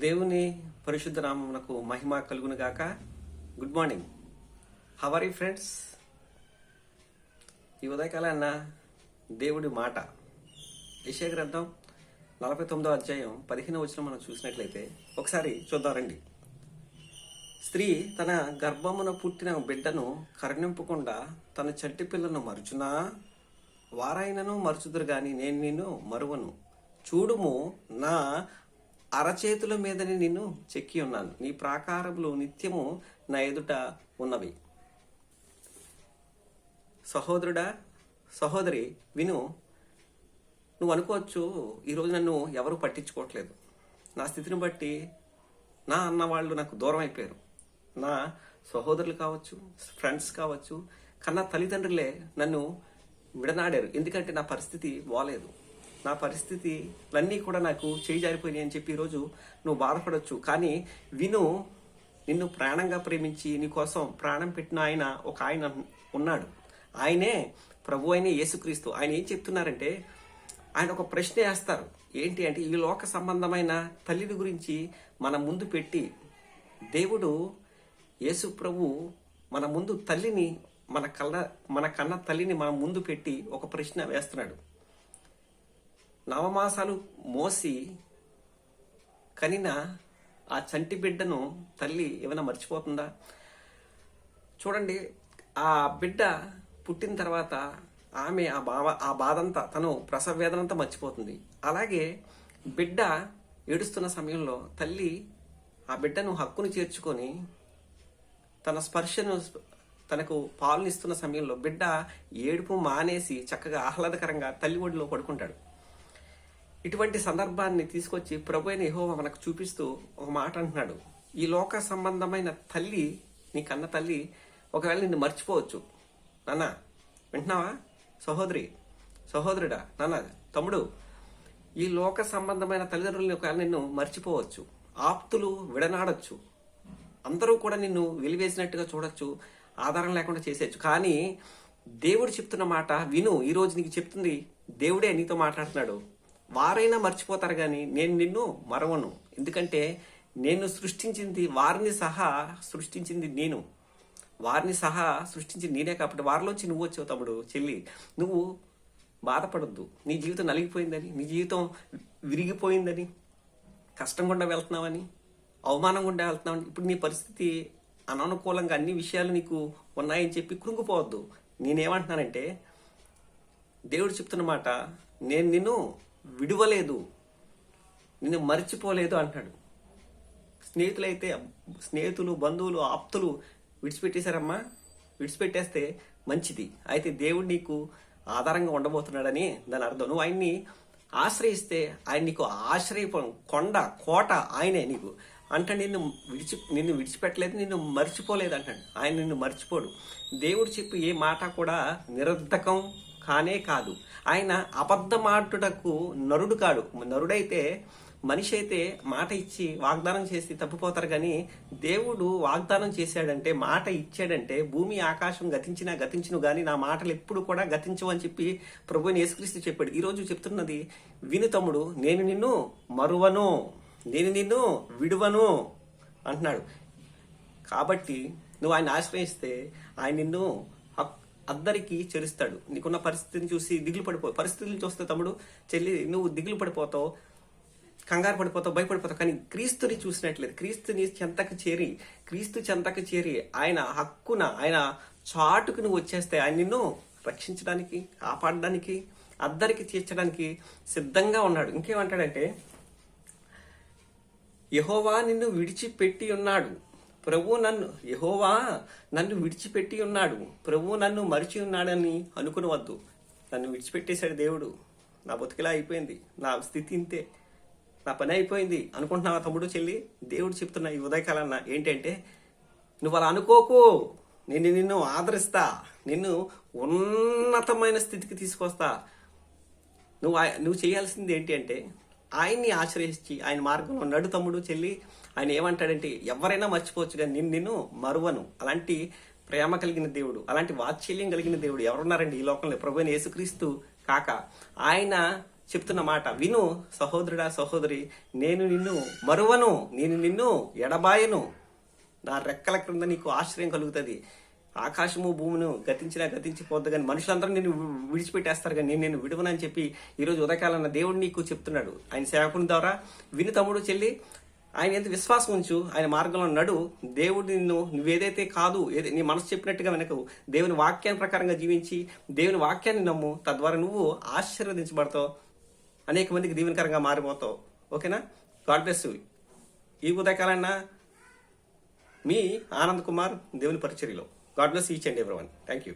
దేవుని పరిశుద్ధ నామమునకు మహిమ కలుగును గాక. Good morning. How are you friends? ఈ ఉదయకాలాన్న దేవుడి మాట యెషయా గ్రంథం 49వ అధ్యాయం 15వ వచనం మనం చూసినట్లయితే ఒకసారి చూద్దాం రండి. స్త్రీ తన గర్భమున పుట్టిన బిడ్డను కరుణింపకుండా తన చంటి పిల్లను మరుచునా? వారైనను మరుచుదురు గాని నేను నిన్ను మరువను. చూడుము, నా అరచేతుల మీదని నిన్ను చెక్కి ఉన్నాను. నీ ప్రాకారములు నిత్యము నా ఎదుట ఉన్నవి. సహోదరుడా, సహోదరి, విను. నువ్వు అనుకోవచ్చు, ఈరోజు నన్ను ఎవరు పట్టించుకోవట్లేదు, నా స్థితిని బట్టి నా అన్న వాళ్ళు నాకు దూరం అయిపోయారు. నా సహోదరులు కావచ్చు, ఫ్రెండ్స్ కావచ్చు, కన్నా తల్లిదండ్రులే నన్ను విడనాడారు. ఎందుకంటే నా పరిస్థితి బాలేదు, నా పరిస్థితులన్నీ కూడా నాకు చేయి జారిపోయినాయి అని చెప్పి ఈరోజు నువ్వు బాధపడవచ్చు. కానీ విను, నిన్ను ప్రాణంగా ప్రేమించి నీ కోసం ప్రాణం పెట్టిన ఒక ఆయన ఉన్నాడు. ఆయనే ప్రభు అయిన యేసుక్రీస్తు. ఆయన ఏం చెప్తున్నారంటే, ఆయన ఒక ప్రశ్న వేస్తారు. ఏంటి అంటే, ఈ లోక సంబంధమైన తల్లిని గురించి మన ముందు పెట్టి, దేవుడు యేసు ప్రభు మన ముందు తల్లిని, మన కన్న తల్లిని మన ముందు పెట్టి ఒక ప్రశ్న వేస్తున్నాడు. నవమాసాలు మోసి కనిన ఆ చంటి బిడ్డను తల్లి ఏమైనా మర్చిపోతుందా? చూడండి, ఆ బిడ్డ పుట్టిన తర్వాత ఆమె ఆ బాధంతా, తను ప్రసవ వేదనంతా మర్చిపోతుంది. అలాగే బిడ్డ ఏడుస్తున్న సమయంలో తల్లి ఆ బిడ్డను హక్కును చేర్చుకొని తన స్పర్శను, తనకు పాలనిస్తున్న సమయంలో బిడ్డ ఏడుపు మానేసి చక్కగా ఆహ్లాదకరంగా తల్లి ఒడిలో పడుకుంటాడు. ఇటువంటి సందర్భాన్ని తీసుకొచ్చి ప్రభు అయిన యెహోవా మనకు చూపిస్తూ ఒక మాట అంటున్నాడు. ఈ లోక సంబంధమైన తల్లి, నీ కన్న తల్లి ఒకవేళ నిన్ను మర్చిపోవచ్చు. నాన్న, వింటున్నావా? సహోదరి, సహోదరుడా, నాన్న, తమ్ముడు, ఈ లోక సంబంధమైన తల్లిదండ్రులని ఒకవేళ నిన్ను మర్చిపోవచ్చు. ఆప్తులు విడనాడొచ్చు, అందరూ కూడా నిన్ను వెలివేసినట్టుగా చూడొచ్చు, ఆధారం లేకుండా చేసేయచ్చు. కానీ దేవుడు చెప్తున్న మాట విను. ఈరోజు నీకు చెప్తుంది దేవుడే, నీతో మాట్లాడుతున్నాడు. వారైనా మర్చిపోతారు కానీ నేను నిన్ను మరవను. ఎందుకంటే నేను సృష్టించింది వారిని సహా సృష్టించింది నేను, వారిని సహా సృష్టించింది నేనే. కాబట్టి వారిలోంచి నువ్వు వచ్చావు. తమ్ముడు, చెల్లి, నువ్వు బాధపడొద్దు. నీ జీవితం నలిగిపోయిందని, నీ జీవితం విరిగిపోయిందని, కష్టం గుండా వెళ్తున్నావని, అవమానం గుండా వెళ్తున్నావని, ఇప్పుడు నీ పరిస్థితి అననుకూలంగా అన్ని విషయాలు నీకు ఉన్నాయని చెప్పి కృంగిపోవద్దు. నేనేమంటున్నానంటే, దేవుడు చెప్తున్న మాట, నేను నిన్ను విడువలేదు, నిన్ను మర్చిపోలేదు అంటాడు. స్నేహితులు, బంధువులు, ఆప్తులు విడిచిపెట్టేశారమ్మా. విడిచిపెట్టేస్తే మంచిది. అయితే దేవుడు నీకు ఆధారంగా ఉండబోతున్నాడని దాని అర్థం. నువ్వు ఆయన్ని ఆశ్రయిస్తే ఆయన నీకు ఆశ్రయపం, కొండ, కోట ఆయనే నీకు. అంటే నిన్ను విడిచిపెట్టలేదు, నిన్ను మర్చిపోలేదు అంటాడు. ఆయన నిన్ను మర్చిపోడు. దేవుడు చెప్పి ఏ మాట కూడా నిరర్ధకం కానే కాదు. ఆయన అబద్ధమాటుటకు నరుడు కాడు. నరుడైతే, మనిషి అయితే మాట ఇచ్చి వాగ్దానం చేసి తప్పిపోతారు. కానీ దేవుడు వాగ్దానం చేశాడంటే, మాట ఇచ్చాడంటే, భూమి ఆకాశం గతించును కానీ నా మాటలు ఎప్పుడు కూడా గతించవు అని చెప్పి ప్రభువుని యేసుక్రీస్తు చెప్పాడు. ఈరోజు చెప్తున్నది విను తమ్ముడు, నేను నిన్ను మరువను, నేను నిన్ను విడువను అంటున్నాడు. కాబట్టి నువ్వు ఆయన ఆశ్రయిస్తే ఆయన నిన్ను అందరికీ చేరుస్తాడు. నీకున్న పరిస్థితిని చూసి దిగులు పడిపోవు. పరిస్థితులను చూస్తే తమ్ముడు, చెల్లి, నువ్వు దిగులు పడిపోతావు, కంగారు పడిపోతావు, భయపడిపోతావు. కానీ క్రీస్తుని చూసినట్లేదు. క్రీస్తు చెంతకు చేరి ఆయన హక్కున, ఆయన చాటుకు నువ్వు వచ్చేస్తే ఆయన నిన్ను రక్షించడానికి, కాపాడడానికి, అందరికి తీర్చడానికి సిద్ధంగా ఉన్నాడు. ఇంకేమంటాడంటే, యెహోవా నిన్ను విడిచిపెట్టి ఉన్నాడు, యెహోవా నన్ను విడిచిపెట్టి ఉన్నాడు, ప్రభువు నన్ను మరిచి ఉన్నాడని అనుకునవద్దు. నన్ను విడిచిపెట్టేశాడు దేవుడు, నా బతుకిలా అయిపోయింది, నా స్థితి ఇంతే, నా పని అయిపోయింది అనుకుంటున్నావా తమ్ముడు, చెల్లి? దేవుడు చెప్తున్న ఈ ఉదయకాలన్న ఏంటంటే, నువ్వు అలా అనుకోకు. నేను నిన్ను ఆదరిస్తా, నిన్ను ఉన్నతమైన స్థితికి తీసుకొస్తా. నువ్వు చేయాల్సింది ఏంటి అంటే, ఆయన్ని ఆశ్రయించి ఆయన మార్గంలో నడు తమ్ముడు, చెల్లి. ఆయన ఏమంటాడంటే, ఎవరైనా మర్చిపోవచ్చు కానీ నిన్ను మరువను. అలాంటి ప్రేమ కలిగిన దేవుడు, అలాంటి వాత్సల్యం కలిగిన దేవుడు ఎవరున్నారండి ఈ లోకంలో? ప్రభువైన యేసుక్రీస్తు కాక. ఆయన చెప్తున్న మాట విను సహోదరుడా సహోదరి, నేను నిన్ను మరువను, నేను నిన్ను ఎడబాయను, నా రెక్కల క్రింద నీకు ఆశ్రయం కలుగుతుంది. ఆకాశము భూమును గతించిపోద్దు కానీ మనుషులందరూ నేను విడిచిపెట్టేస్తారు కానీ నేను విడువనని చెప్పి ఈరోజు ఉదయకాలన్న దేవుడు నీకు చెప్తున్నాడు. ఆయన సేవకుని ద్వారా విను తమ్ముడు చెల్లి, ఆయన ఎంత విశ్వాసం ఉంచు, ఆయన మార్గంలో నడు. దేవుడు నువ్వేదైతే కాదు నీ మనసు చెప్పినట్టుగా వెనకవు, దేవుని వాక్యాన్ని ప్రకారంగా జీవించి దేవుని వాక్యాన్ని నమ్ము. తద్వారా నువ్వు ఆశీర్వదించబడతావు, అనేక మందికి దీవెనకరంగా మారిపోతావు. ఓకేనా? God bless you. ఈ ఉదయకాలన్న మీ ఆనంద్ కుమార్, దేవుని పరిచర్యలో. God bless each and everyone. Thank you.